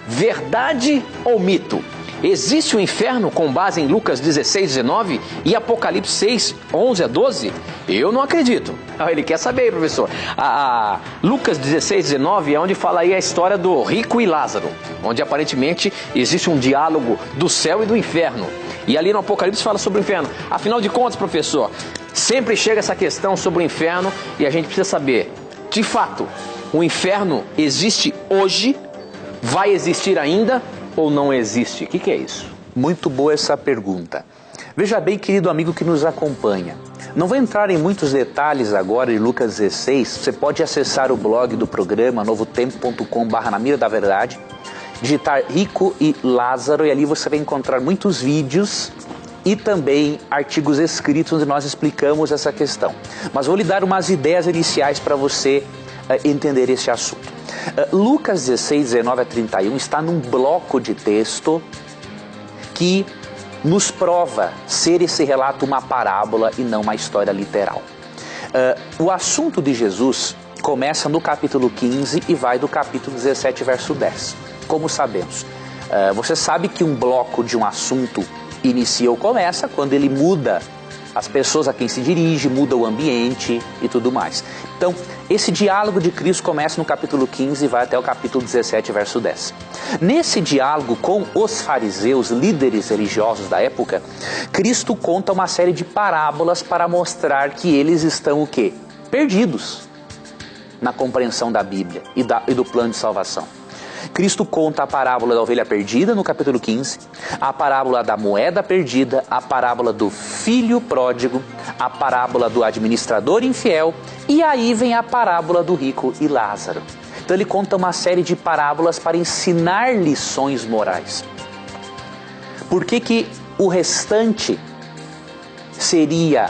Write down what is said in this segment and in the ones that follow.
Verdade ou mito? Existe o inferno com base em Lucas 16, 19 e Apocalipse 6, 11 a 12? Eu não acredito. Ele quer saber, professor. Lucas 16, 19 é onde fala aí a história do rico e Lázaro, onde aparentemente existe um diálogo do céu e do inferno. E ali no Apocalipse fala sobre o inferno. Afinal de contas, professor, sempre chega essa questão sobre o inferno e a gente precisa saber, de fato, o inferno existe hoje? Vai existir ainda? Ou não existe? O que é isso? Muito boa essa pergunta. Veja bem, querido amigo que nos acompanha. Não vou entrar em muitos detalhes agora em Lucas 16. Você pode acessar o blog do programa novotempo.com/na mira da verdade, digitar Rico e Lázaro e ali você vai encontrar muitos vídeos e também artigos escritos onde nós explicamos essa questão. Mas vou lhe dar umas ideias iniciais para você entender esse assunto. Lucas 16, 19 a 31 está num bloco de texto que nos prova ser esse relato uma parábola e não uma história literal. O assunto de Jesus começa no capítulo 15 e vai do capítulo 17, verso 10. Como sabemos? Você sabe que um bloco de um assunto inicia ou começa quando ele muda as pessoas a quem se dirige, muda o ambiente e tudo mais. Então, esse diálogo de Cristo começa no capítulo 15 e vai até o capítulo 17, verso 10. Nesse diálogo com os fariseus, líderes religiosos da época, Cristo conta uma série de parábolas para mostrar que eles estão o quê? Perdidos na compreensão da Bíblia e do plano de salvação. Cristo conta a parábola da ovelha perdida no capítulo 15, a parábola da moeda perdida, a parábola do filho pródigo, a parábola do administrador infiel e aí vem a parábola do rico e Lázaro. Então ele conta uma série de parábolas para ensinar lições morais. Por que o restante seria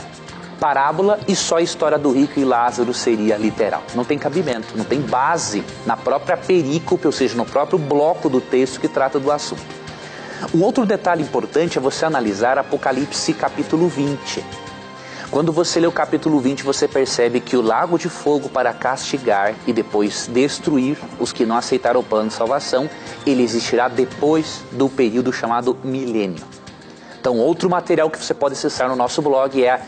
parábola e só a história do rico e Lázaro seria literal? Não tem cabimento, não tem base na própria perícope, ou seja, no próprio bloco do texto que trata do assunto. Um outro detalhe importante é você analisar Apocalipse capítulo 20. Quando você lê o capítulo 20, você percebe que o lago de fogo para castigar e depois destruir os que não aceitaram o plano de salvação, ele existirá depois do período chamado milênio. Então, outro material que você pode acessar no nosso blog é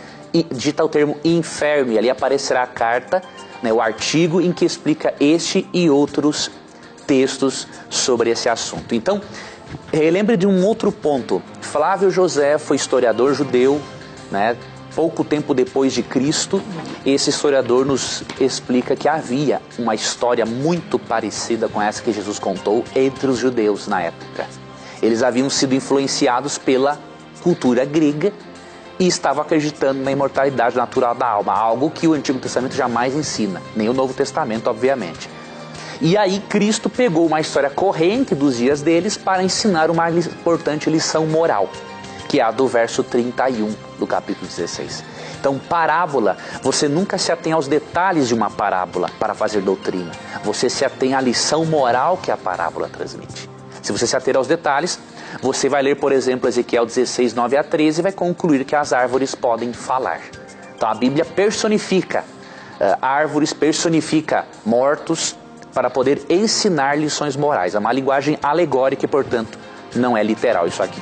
digita o termo inferno e ali aparecerá a carta, o artigo em que explica este e outros textos sobre esse assunto. Então, lembre de um outro ponto. Flávio José foi historiador judeu, pouco tempo depois de Cristo. Esse historiador nos explica que havia uma história muito parecida com essa que Jesus contou entre os judeus na época. Eles haviam sido influenciados pela cultura grega e estavam acreditando na imortalidade natural da alma, algo que o Antigo Testamento jamais ensina, nem o Novo Testamento, obviamente. E aí Cristo pegou uma história corrente dos dias deles para ensinar uma importante lição moral, que é a do verso 31 do capítulo 16. Então, parábola, você nunca se atém aos detalhes de uma parábola para fazer doutrina. Você se atém à lição moral que a parábola transmite. Se você se ater aos detalhes, você vai ler, por exemplo, Ezequiel 16, 9 a 13 e vai concluir que as árvores podem falar. Então a Bíblia personifica árvores, personifica mortos para poder ensinar lições morais. É uma linguagem alegórica e, portanto, não é literal isso aqui.